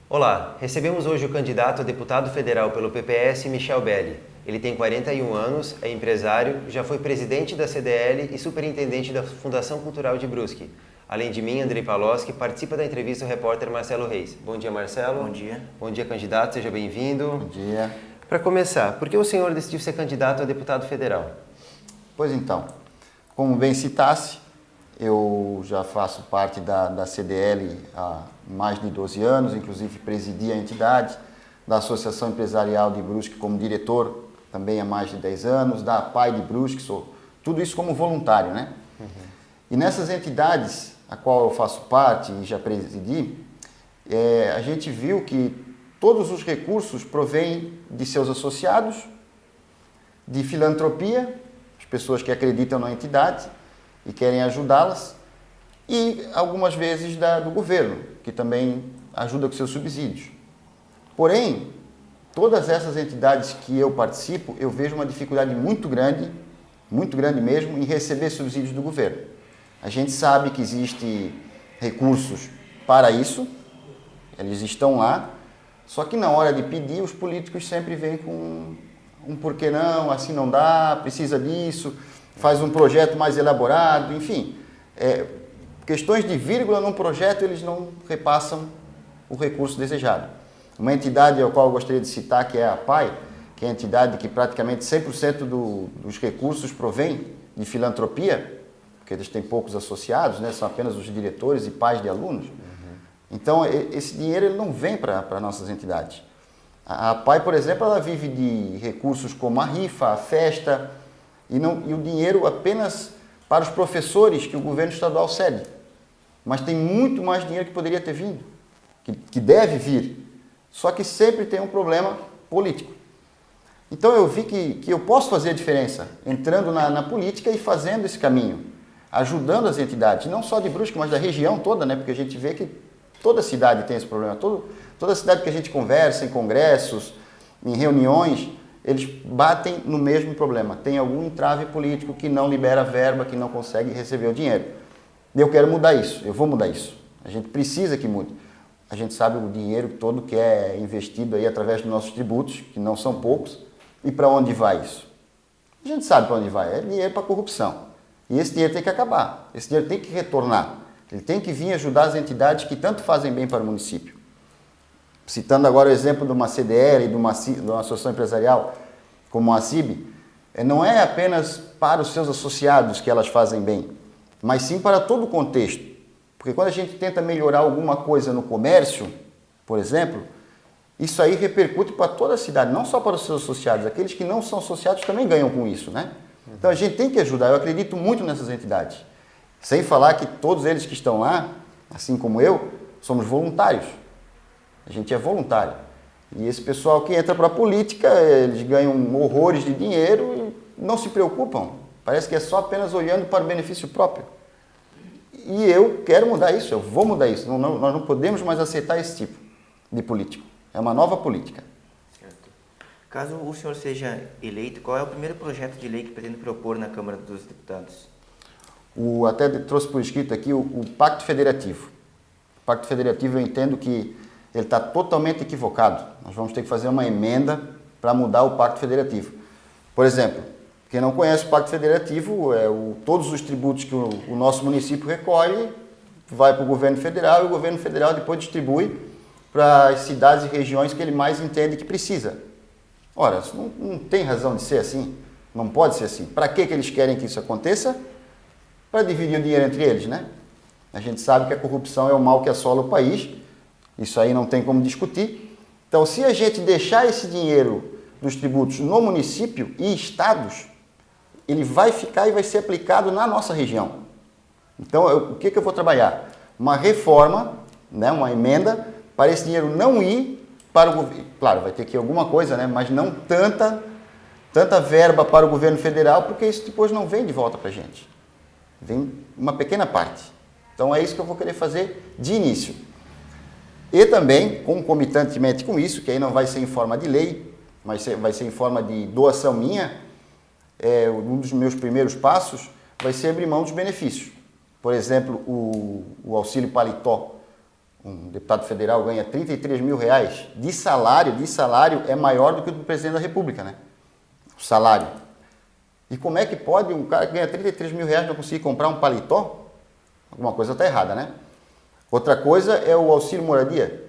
Olá, recebemos hoje o candidato a deputado federal pelo PPS, Michel Belli. Ele tem 41 anos, é empresário, já foi presidente da CDL e superintendente da Fundação Cultural de Brusque. Além de mim, Andrei Paloski, participa da entrevista o repórter Marcelo Reis. Bom dia, Marcelo. Bom dia. Bom dia, candidato, seja bem-vindo. Bom dia. Para começar, por que o senhor decidiu ser candidato a deputado federal? Pois então, como bem citasse, eu já faço parte da CDL há mais de 12 anos, inclusive presidi a entidade, da Associação Empresarial de Brusque como diretor também há mais de 10 anos, da APAI de Brusque, tudo isso como voluntário, né? E nessas entidades, a qual eu faço parte e já presidi, a gente viu que todos os recursos provêm de seus associados, de filantropia, as pessoas que acreditam na entidade e querem ajudá-las, e algumas vezes do governo, que também ajuda com seus subsídios. Porém, todas essas entidades que eu participo, eu vejo uma dificuldade muito grande mesmo, em receber subsídios do governo. A gente sabe que existem recursos para isso, eles estão lá, só que na hora de pedir, os políticos sempre vêm com um porquê não, assim não dá, precisa disso, faz um projeto mais elaborado, enfim. Questões de vírgula num projeto, eles não repassam o recurso desejado. Uma entidade a qual eu gostaria de citar, que é a APAI, que é a entidade que praticamente 100% dos recursos provém de filantropia, porque eles têm poucos associados, né? São apenas os diretores e pais de alunos. Então, esse dinheiro ele não vem para nossas entidades. A APAI, por exemplo, ela vive de recursos como a rifa, a festa, e o dinheiro apenas para os professores que o governo estadual cede. Mas tem muito mais dinheiro que poderia ter vindo, que deve vir, só que sempre tem um problema político. Então eu vi que eu posso fazer a diferença, entrando na política e fazendo esse caminho, ajudando as entidades, não só de Brusque, mas da região toda, né? Porque a gente vê que toda cidade tem esse problema, toda cidade que a gente conversa, em congressos, em reuniões, eles batem no mesmo problema. Tem algum entrave político que não libera verba, que não consegue receber o dinheiro. Eu quero mudar isso, eu vou mudar isso. A gente precisa que mude. A gente sabe o dinheiro todo que é investido aí através dos nossos tributos, que não são poucos, e para onde vai isso? A gente sabe para onde vai, é dinheiro para corrupção. E esse dinheiro tem que acabar, esse dinheiro tem que retornar. Ele tem que vir ajudar as entidades que tanto fazem bem para o município. Citando agora o exemplo de uma CDL, de uma associação empresarial como a CIB, não é apenas para os seus associados que elas fazem bem, mas sim para todo o contexto. Porque quando a gente tenta melhorar alguma coisa no comércio, por exemplo, isso aí repercute para toda a cidade, não só para os seus associados. Aqueles que não são associados também ganham com isso, né? Então a gente tem que ajudar, eu acredito muito nessas entidades. Sem falar que todos eles que estão lá, assim como eu, somos voluntários. A gente é voluntário. E esse pessoal que entra para a política, eles ganham horrores de dinheiro e não se preocupam. Parece que é só apenas olhando para o benefício próprio. E eu quero mudar isso, eu vou mudar isso. Nós não podemos mais aceitar esse tipo de político. É uma nova política. Certo. Caso o senhor seja eleito, qual é o primeiro projeto de lei que pretende propor na Câmara dos Deputados? Até trouxe por escrito aqui o Pacto Federativo. O Pacto Federativo eu entendo que ele está totalmente equivocado. Nós vamos ter que fazer uma emenda para mudar o Pacto Federativo. Por exemplo, quem não conhece o Pacto Federativo, todos os tributos que o nosso município recolhe vai para o governo federal e o governo federal depois distribui para as cidades e regiões que ele mais entende que precisa. Ora, isso não tem razão de ser assim, não pode ser assim. Para que eles querem que isso aconteça? Para dividir o dinheiro entre eles, né? A gente sabe que a corrupção é o mal que assola o país, isso aí não tem como discutir. Então, se a gente deixar esse dinheiro dos tributos no município e estados, ele vai ficar e vai ser aplicado na nossa região. Então, o que eu vou trabalhar? Uma reforma, né, uma emenda, para esse dinheiro não ir para o governo. Claro, vai ter que ir alguma coisa, né, mas não tanta verba para o governo federal, porque isso depois não vem de volta para a gente. Vem uma pequena parte. Então, é isso que eu vou querer fazer de início. E também, concomitantemente com isso, que aí não vai ser em forma de lei, mas vai ser em forma de doação minha, um dos meus primeiros passos vai ser abrir mão dos benefícios. Por exemplo, o auxílio paletó, um deputado federal ganha 33 mil reais de salário é maior do que o do presidente da República, né? O salário. E como é que pode um cara que ganha 33 mil reais não conseguir comprar um paletó? Alguma coisa está errada, né? Outra coisa é o auxílio moradia.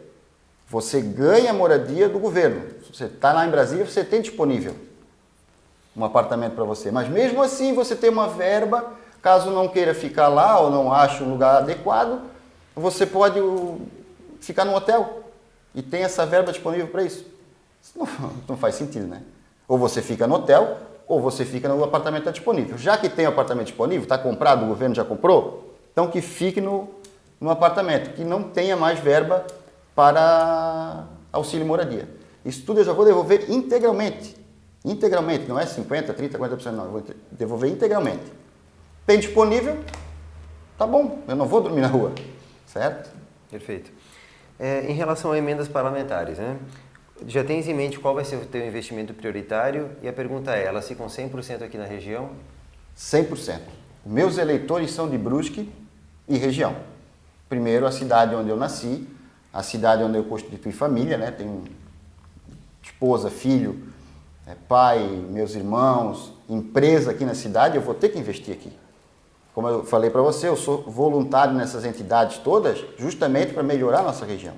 Você ganha moradia do governo. Você está lá em Brasília, você tem disponível um apartamento para você. Mas mesmo assim você tem uma verba, caso não queira ficar lá ou não ache um lugar adequado, você pode ficar num hotel e tem essa verba disponível para isso. Isso não faz sentido, né? Ou você fica no hotel, ou você fica no apartamento que está disponível. Já que tem o apartamento disponível, está comprado, o governo já comprou, então que fique no apartamento, que não tenha mais verba para auxílio moradia. Isso tudo eu já vou devolver integralmente. Integralmente, não é 50%, 30%, 40%, não. Eu vou devolver integralmente. Tem disponível, tá bom, eu não vou dormir na rua, certo? Perfeito. Em relação a emendas parlamentares, né? Já tens em mente qual vai ser o teu investimento prioritário? E a pergunta é, elas ficam 100% aqui na região? 100%. Meus eleitores são de Brusque e região. Primeiro, a cidade onde eu nasci, a cidade onde eu constituí família, né? Tenho esposa, filho, pai, meus irmãos, empresa aqui na cidade, eu vou ter que investir aqui. Como eu falei para você, eu sou voluntário nessas entidades todas justamente para melhorar a nossa região.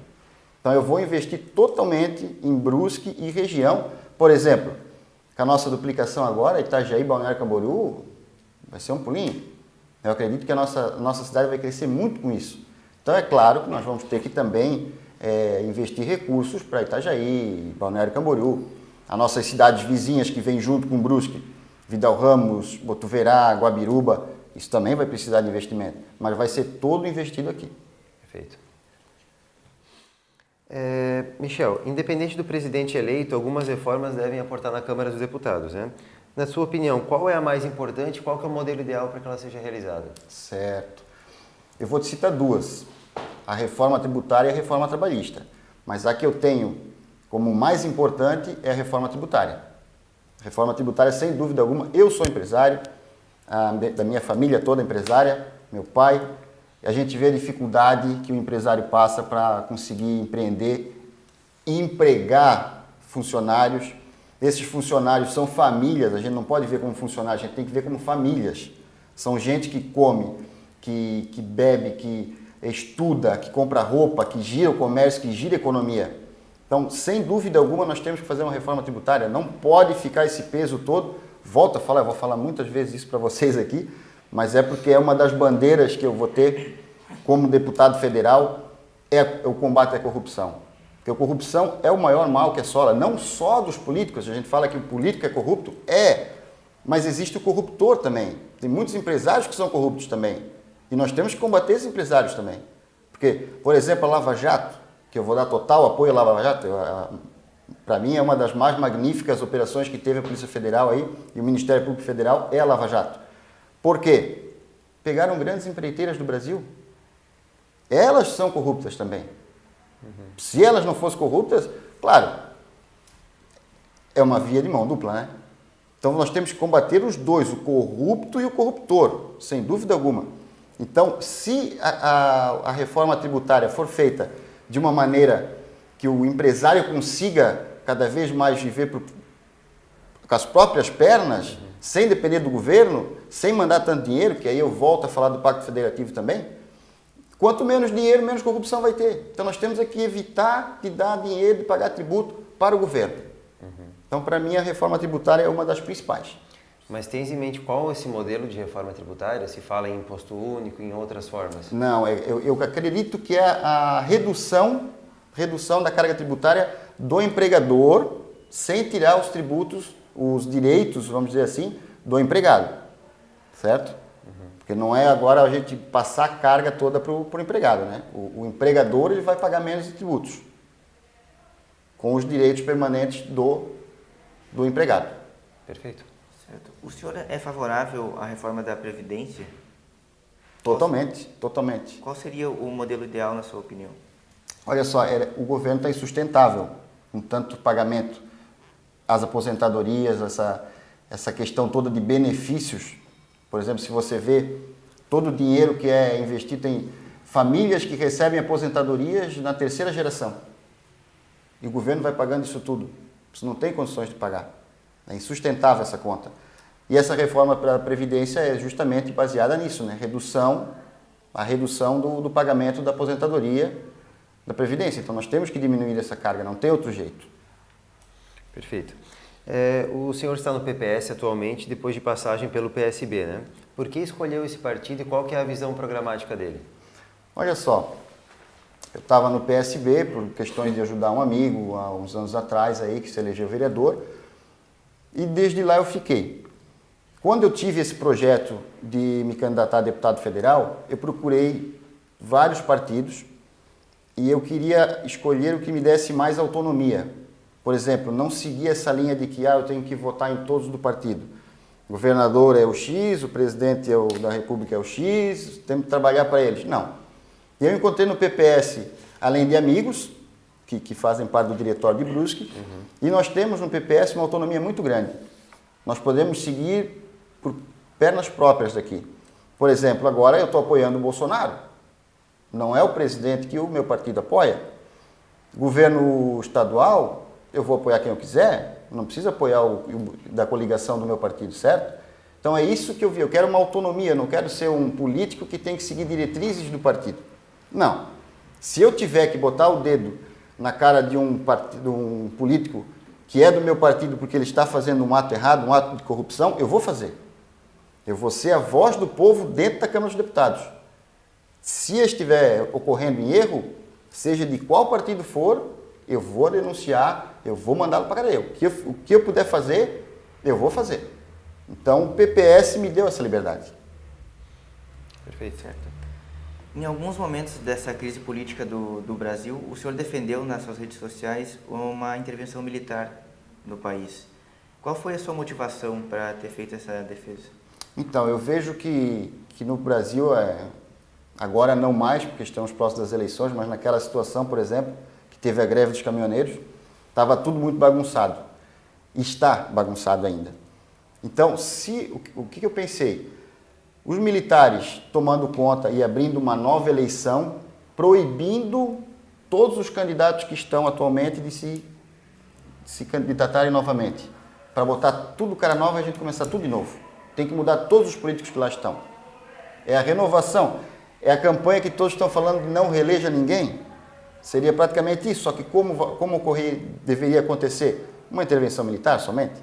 Então eu vou investir totalmente em Brusque e região. Por exemplo, com a nossa duplicação agora, Itajaí, Balneário Camboriú, vai ser um pulinho. Eu acredito que a nossa cidade vai crescer muito com isso. Então é claro que nós vamos ter que também investir recursos para Itajaí, Balneário Camboriú. As nossas cidades vizinhas que vêm junto com Brusque, Vidal Ramos, Botuverá, Guabiruba, isso também vai precisar de investimento, mas vai ser todo investido aqui. Perfeito. Michel, independente do presidente eleito, algumas reformas devem aportar na Câmara dos Deputados, né? Na sua opinião, qual é a mais importante, qual que é o modelo ideal para que ela seja realizada? Certo. Eu vou te citar duas, a reforma tributária e a reforma trabalhista, mas a que eu tenho como mais importante é a reforma tributária. A reforma tributária, sem dúvida alguma, eu sou empresário, da minha família toda empresária, meu pai, e a gente vê a dificuldade que o empresário passa para conseguir empreender e empregar funcionários. Esses funcionários são famílias, a gente não pode ver como funcionários, a gente tem que ver como famílias. São gente que come, que bebe, que estuda, que compra roupa, que gira o comércio, que gira a economia. Então, sem dúvida alguma, nós temos que fazer uma reforma tributária. Não pode ficar esse peso todo. Volto a falar, eu vou falar muitas vezes isso para vocês aqui, mas é porque é uma das bandeiras que eu vou ter como deputado federal, é o combate à corrupção. Porque a corrupção é o maior mal que assola, não só dos políticos. A gente fala que o político é corrupto, mas existe o corruptor também. Tem muitos empresários que são corruptos também. E nós temos que combater esses empresários também. Porque, por exemplo, a Lava Jato, que eu vou dar total apoio à Lava Jato, para mim é uma das mais magníficas operações que teve a Polícia Federal aí, e o Ministério Público Federal é a Lava Jato. Por quê? Pegaram grandes empreiteiras do Brasil. Elas são corruptas também. Se elas não fossem corruptas, claro, é uma via de mão dupla, né? Então nós temos que combater os dois, o corrupto e o corruptor, sem dúvida alguma. Então, se a reforma tributária for feita de uma maneira que o empresário consiga cada vez mais viver com as próprias pernas, sem depender do governo, sem mandar tanto dinheiro, que aí eu volto a falar do Pacto Federativo também, quanto menos dinheiro, menos corrupção vai ter. Então nós temos que evitar de dar dinheiro, de pagar tributo para o governo. Então, para mim, a reforma tributária é uma das principais. Mas tens em mente qual esse modelo de reforma tributária? Se fala em imposto único, em outras formas? Não, eu acredito que é a redução da carga tributária do empregador, sem tirar os tributos, os direitos, vamos dizer assim, do empregado, certo? Porque não é agora a gente passar a carga toda para o empregado, né? O empregador ele vai pagar menos de tributos, com os direitos permanentes do empregado. Perfeito. Certo. O senhor é favorável à reforma da Previdência? Totalmente, totalmente. Qual seria o modelo ideal, na sua opinião? Olha só, o governo está insustentável com tanto pagamento, as aposentadorias, essa questão toda de benefícios. Por exemplo, se você vê todo o dinheiro que é investido, tem famílias que recebem aposentadorias na terceira geração. E o governo vai pagando isso tudo. Isso não tem condições de pagar. É insustentável essa conta. E essa reforma para a Previdência é justamente baseada nisso, né? A redução do pagamento da aposentadoria da Previdência. Então nós temos que diminuir essa carga, não tem outro jeito. Perfeito. O senhor está no PPS atualmente, depois de passagem pelo PSB, né? Por que escolheu esse partido e qual que é a visão programática dele? Olha só, eu estava no PSB por questões de ajudar um amigo há uns anos atrás aí, que se elegeu vereador, e desde lá eu fiquei. Quando eu tive esse projeto de me candidatar a deputado federal, eu procurei vários partidos e eu queria escolher o que me desse mais autonomia. Por exemplo, não seguir essa linha de que eu tenho que votar em todos do partido. O governador é o X, o presidente da República é o X, temos que trabalhar para eles. Não. E eu encontrei no PPS, além de amigos, que fazem parte do diretório de Brusque, e nós temos no PPS uma autonomia muito grande. Nós podemos seguir por pernas próprias daqui. Por exemplo, agora eu estou apoiando o Bolsonaro. Não é o presidente que o meu partido apoia. Governo estadual, eu vou apoiar quem eu quiser, não precisa apoiar o da coligação do meu partido, certo? Então é isso que eu vi. Eu quero uma autonomia, não quero ser um político que tem que seguir diretrizes do partido. Não. Se eu tiver que botar o dedo na cara de um político que é do meu partido porque ele está fazendo um ato errado, um ato de corrupção, eu vou fazer. Eu vou ser a voz do povo dentro da Câmara dos Deputados. Se estiver ocorrendo em erro, seja de qual partido for, eu vou denunciar, eu vou mandá-lo para a cadeia. O que eu puder fazer, eu vou fazer. Então, o PPS me deu essa liberdade. Perfeito. Certo. Em alguns momentos dessa crise política do Brasil, o senhor defendeu nas suas redes sociais uma intervenção militar no país. Qual foi a sua motivação para ter feito essa defesa? Então, eu vejo que no Brasil, agora não mais, porque estamos próximos das eleições, mas naquela situação, por exemplo, que teve a greve dos caminhoneiros, estava tudo muito bagunçado. E está bagunçado ainda. Então, o que eu pensei? Os militares tomando conta e abrindo uma nova eleição, proibindo todos os candidatos que estão atualmente de se candidatarem novamente. Para botar tudo cara nova e a gente começar tudo de novo. Tem que mudar todos os políticos que lá estão. É a renovação. É a campanha que todos estão falando de não reeleja ninguém. Seria praticamente isso, só que como deveria acontecer? Uma intervenção militar somente?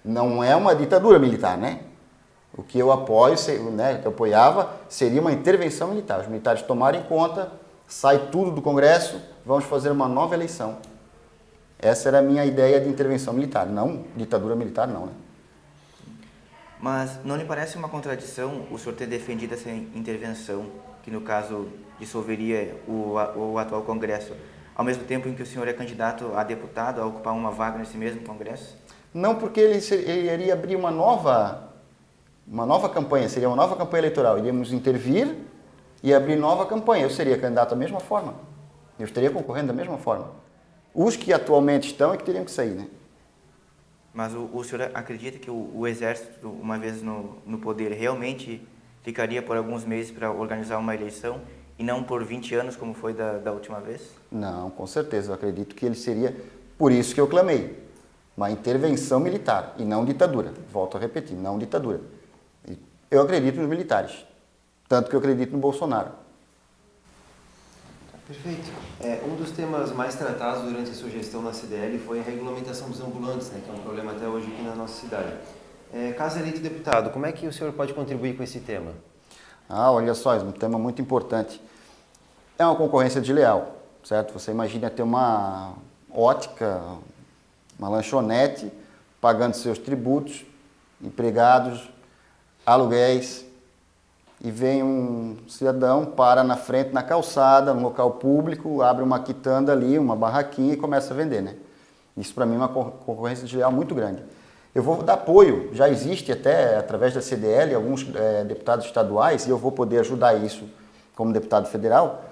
Não é uma ditadura militar, né? O que eu apoio, que eu apoiava, seria uma intervenção militar. Os militares tomarem conta, sai tudo do Congresso, vamos fazer uma nova eleição. Essa era a minha ideia de intervenção militar, não ditadura militar, não, né? Mas não lhe parece uma contradição o senhor ter defendido essa intervenção, que no caso dissolveria o atual Congresso, ao mesmo tempo em que o senhor é candidato a deputado, a ocupar uma vaga nesse mesmo Congresso? Não, porque ele iria abrir uma nova campanha, seria uma nova campanha eleitoral. Iríamos intervir e abrir nova campanha. Eu seria candidato da mesma forma. Eu estaria concorrendo da mesma forma. Os que atualmente estão é que teriam que sair, né? Mas o senhor acredita que o Exército, uma vez no poder, realmente ficaria por alguns meses para organizar uma eleição e não por 20 anos, como foi da última vez? Não, com certeza. Eu acredito que ele seria, por isso que eu clamei, uma intervenção militar e não ditadura. Volto a repetir, não ditadura. Eu acredito nos militares, tanto que eu acredito no Bolsonaro. Perfeito. Um dos temas mais tratados durante a sua gestão na CDL foi a regulamentação dos ambulantes, né, que é um problema até hoje aqui na nossa cidade. Caso eleito deputado, como é que o senhor pode contribuir com esse tema? Olha só, é um tema muito importante. É uma concorrência desleal, certo? Você imagina ter uma ótica, uma lanchonete, pagando seus tributos, empregados, aluguéis, e vem um cidadão, para na frente, na calçada, no local público, abre uma quitanda ali, uma barraquinha e começa a vender, né? Isso para mim é uma concorrência desleal muito grande. Eu vou dar apoio, já existe até através da CDL alguns deputados estaduais, e eu vou poder ajudar isso como deputado federal,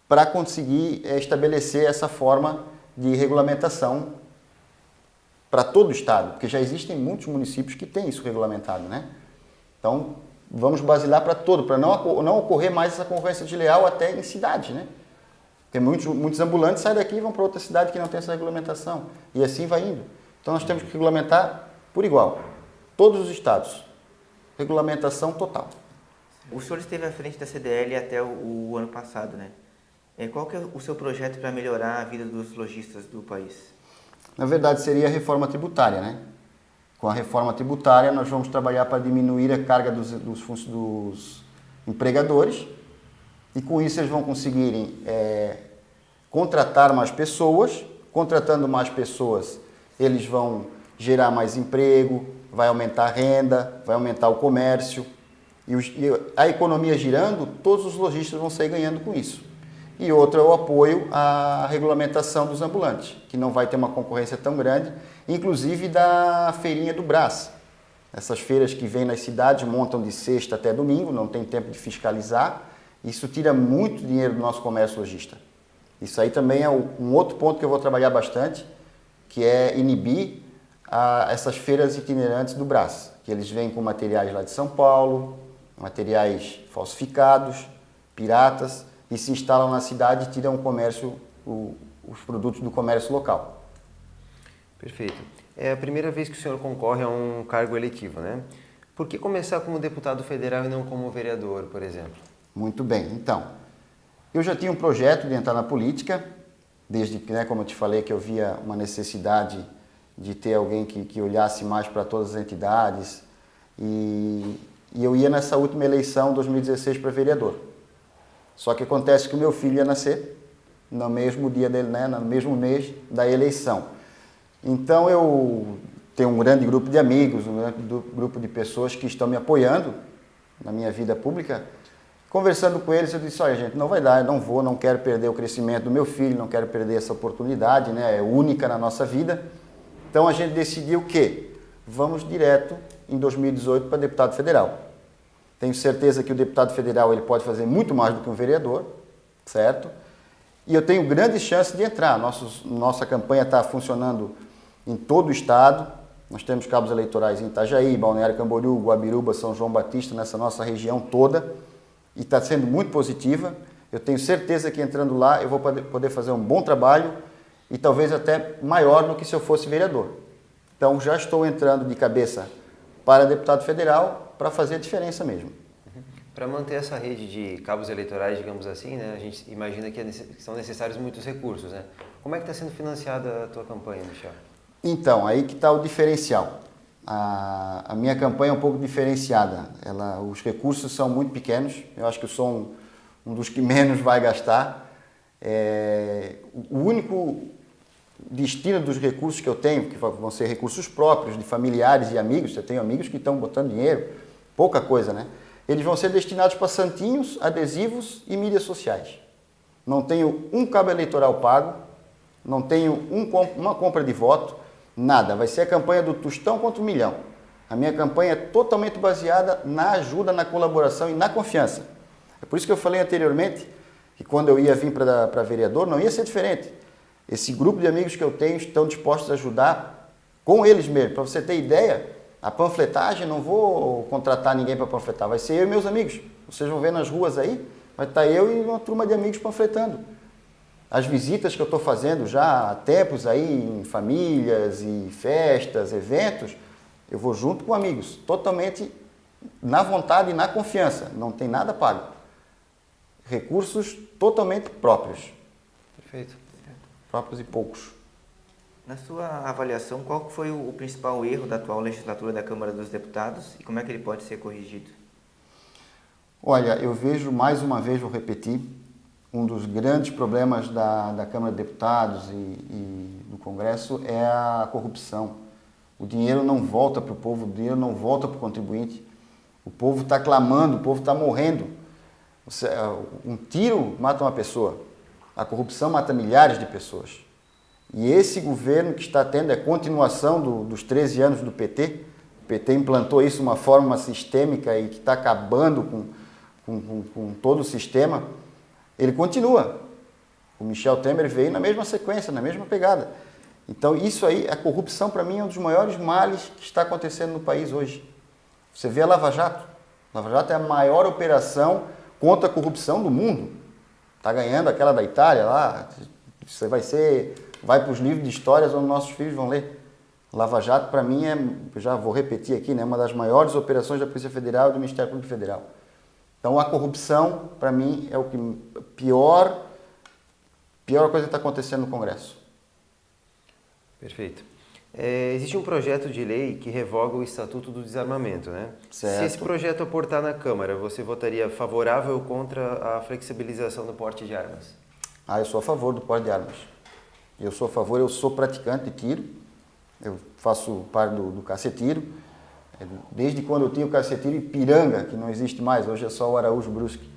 para conseguir estabelecer essa forma de regulamentação para todo o estado, porque já existem muitos municípios que têm isso regulamentado, né? Então, vamos basilar para todo, para não ocorrer mais essa concorrência desleal até em cidade, né? Porque muitos ambulantes saem daqui e vão para outra cidade que não tem essa regulamentação. E assim vai indo. Então nós temos que regulamentar por igual. Todos os estados. Regulamentação total. O senhor esteve à frente da CDL até o ano passado, né? Qual que é o seu projeto para melhorar a vida dos lojistas do país? Na verdade, seria a reforma tributária, né? Com a reforma tributária, nós vamos trabalhar para diminuir a carga dos empregadores e, com isso, eles vão conseguirem contratar mais pessoas. Contratando mais pessoas, eles vão gerar mais emprego, vai aumentar a renda, vai aumentar o comércio. E a economia girando, todos os lojistas vão sair ganhando com isso. E outro é o apoio à regulamentação dos ambulantes, que não vai ter uma concorrência tão grande, inclusive da feirinha do Brás. Essas feiras que vêm nas cidades, montam de sexta até domingo, não tem tempo de fiscalizar. Isso tira muito dinheiro do nosso comércio lojista. Isso aí também é um outro ponto que eu vou trabalhar bastante, que é inibir essas feiras itinerantes do Brás, que eles vêm com materiais lá de São Paulo, materiais falsificados, piratas, e se instalam na cidade e tiram o comércio, os produtos do comércio local. Perfeito. É a primeira vez que o senhor concorre a um cargo eletivo, né? Por que começar como deputado federal e não como vereador, por exemplo? Muito bem. Então, eu já tinha um projeto de entrar na política, desde que, né, como eu te falei, que eu via uma necessidade de ter alguém que olhasse mais para todas as entidades, e eu ia nessa última eleição, 2016, para vereador. Só que acontece que o meu filho ia nascer no mesmo dia dele, né, no mesmo mês da eleição. Então eu tenho um grande grupo de amigos, um grande grupo de pessoas que estão me apoiando na minha vida pública. Conversando com eles, eu disse: olha, gente, não vai dar, eu não quero perder o crescimento do meu filho, não quero perder essa oportunidade, né, é única na nossa vida. Então a gente decidiu que vamos direto em 2018 para deputado federal. Tenho certeza que o deputado federal ele pode fazer muito mais do que um vereador, certo? E eu tenho grandes chances de entrar. Nossa campanha está funcionando em todo o estado. Nós temos cabos eleitorais em Itajaí, Balneário Camboriú, Guabiruba, São João Batista, nessa nossa região toda. E está sendo muito positiva. Eu tenho certeza que entrando lá eu vou poder fazer um bom trabalho e talvez até maior do que se eu fosse vereador. Então já estou entrando de cabeça para deputado federal para fazer a diferença mesmo. Para manter essa rede de cabos eleitorais, digamos assim, né, a gente imagina que são necessários muitos recursos, né? Como é que está sendo financiada a tua campanha, Michel? Então, aí que está o diferencial. A minha campanha é um pouco diferenciada. Os recursos são muito pequenos. Eu acho que eu sou um dos que menos vai gastar. O único destino dos recursos que eu tenho, que vão ser recursos próprios de familiares e amigos, eu tenho amigos que estão botando dinheiro, pouca coisa, né? Eles vão ser destinados para santinhos, adesivos e mídias sociais. Não tenho um cabo eleitoral pago, não tenho uma compra de voto, nada. Vai ser a campanha do tostão contra o milhão. A minha campanha é totalmente baseada na ajuda, na colaboração e na confiança. É por isso que eu falei anteriormente que quando eu ia vir para vereador não ia ser diferente. Esse grupo de amigos que eu tenho estão dispostos a ajudar com eles mesmos. Para você ter ideia, a panfletagem, não vou contratar ninguém para panfletar, vai ser eu e meus amigos. Vocês vão ver nas ruas aí, vai estar eu e uma turma de amigos panfletando. As visitas que eu estou fazendo já há tempos aí em famílias e festas, eventos, eu vou junto com amigos, totalmente na vontade e na confiança, não tem nada pago. Recursos totalmente próprios. Perfeito. Próprios e poucos. Na sua avaliação, qual foi o principal erro da atual legislatura da Câmara dos Deputados e como é que ele pode ser corrigido? Olha, eu vejo, mais uma vez, vou repetir, um dos grandes problemas da Câmara de Deputados e do Congresso é a corrupção. O dinheiro não volta para o povo, o dinheiro não volta para o contribuinte. O povo está clamando, o povo está morrendo. Um tiro mata uma pessoa, a corrupção mata milhares de pessoas. E esse governo que está tendo é a continuação dos 13 anos do PT. O PT implantou isso de uma forma sistêmica e que está acabando com todo o sistema. Ele continua. O Michel Temer veio na mesma sequência, na mesma pegada. Então isso aí, a corrupção para mim é um dos maiores males que está acontecendo no país hoje. Você vê a Lava Jato. Lava Jato é a maior operação contra a corrupção do mundo. Está ganhando aquela da Itália lá. Você vai para os livros de histórias onde nossos filhos vão ler. Lava Jato, para mim, já vou repetir aqui, né, uma das maiores operações da Polícia Federal e do Ministério Público Federal. Então, a corrupção, para mim, é o que pior coisa que está acontecendo no Congresso. Perfeito. Existe um projeto de lei que revoga o Estatuto do Desarmamento, né? Certo. Se esse projeto aportar na Câmara, você votaria favorável ou contra a flexibilização do porte de armas? Eu sou a favor do porte de armas. Eu sou a favor, eu sou praticante de tiro. Eu faço parte do caceteiro. Desde quando eu tinha o caceteiro Ipiranga, que não existe mais, hoje é só o Araújo Brusque.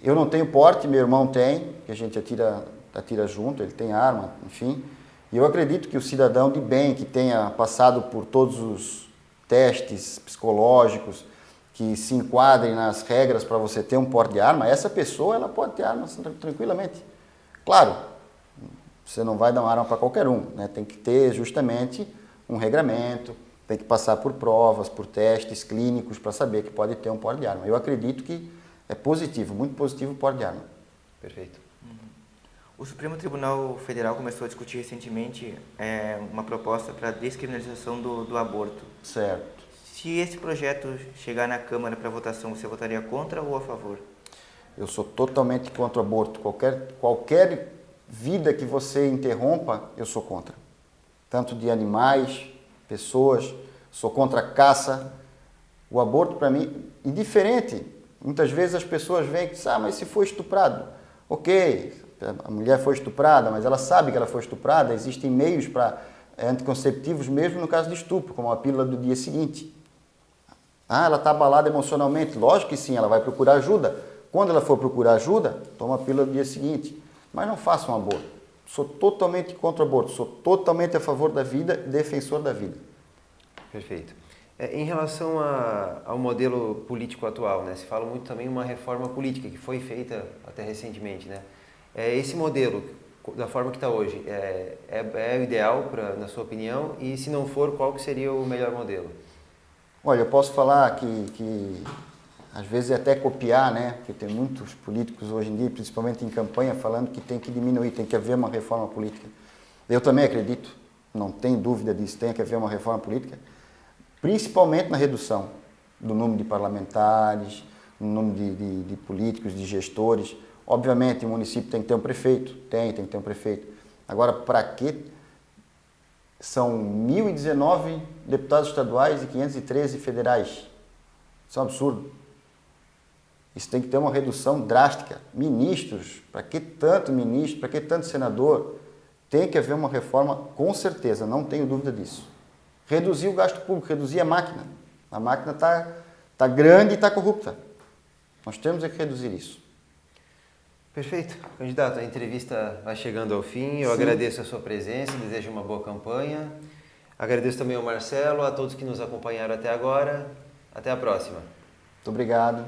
Eu não tenho porte, meu irmão tem, que a gente atira junto, ele tem arma, enfim. E eu acredito que o cidadão de bem, que tenha passado por todos os testes psicológicos, que se enquadrem nas regras para você ter um porte de arma, essa pessoa ela pode ter arma tranquilamente. Claro, você não vai dar uma arma para qualquer um, né? Tem que ter justamente um regramento, tem que passar por provas, por testes clínicos para saber que pode ter um porte de arma. Eu acredito que é positivo, muito positivo o porte de arma. Perfeito. O Supremo Tribunal Federal começou a discutir recentemente uma proposta para a descriminalização do aborto. Certo. Se esse projeto chegar na Câmara para votação, você votaria contra ou a favor? Eu sou totalmente contra o aborto. Qualquer vida que você interrompa, eu sou contra. Tanto de animais, pessoas, sou contra a caça. O aborto, para mim, indiferente. Muitas vezes as pessoas veem e dizem, mas se for estuprado, ok, a mulher foi estuprada, mas ela sabe que ela foi estuprada, existem meios para anticonceptivos mesmo no caso de estupro, como a pílula do dia seguinte. Ela está abalada emocionalmente, lógico que sim, ela vai procurar ajuda. Quando ela for procurar ajuda, toma a pílula do dia seguinte. Mas não faça um aborto. Sou totalmente contra o aborto, sou totalmente a favor da vida, defensor da vida. Perfeito. Em relação ao modelo político atual, né? Se fala muito também uma reforma política que foi feita até recentemente, né? Esse modelo, da forma que está hoje, é o ideal, na sua opinião? E se não for, qual que seria o melhor modelo? Olha, eu posso falar que às vezes é até copiar, né? Porque tem muitos políticos hoje em dia, principalmente em campanha, falando que tem que diminuir, tem que haver uma reforma política. Eu também acredito, não tenho dúvida disso, tem que haver uma reforma política, principalmente na redução do número de parlamentares, no número de políticos, de gestores. Obviamente, o município tem que ter um prefeito, tem que ter um prefeito. Agora, para quê? São 1.019 deputados estaduais e 513 federais. Isso é um absurdo. Isso tem que ter uma redução drástica. Ministros, para que tanto ministro, para que tanto senador? Tem que haver uma reforma, com certeza, não tenho dúvida disso. Reduzir o gasto público, reduzir a máquina. A máquina está grande e está corrupta. Nós temos que reduzir isso. Perfeito. Candidato, a entrevista vai chegando ao fim. Eu agradeço a sua presença, desejo uma boa campanha. Agradeço também ao Marcelo, a todos que nos acompanharam até agora. Até a próxima. Muito obrigado.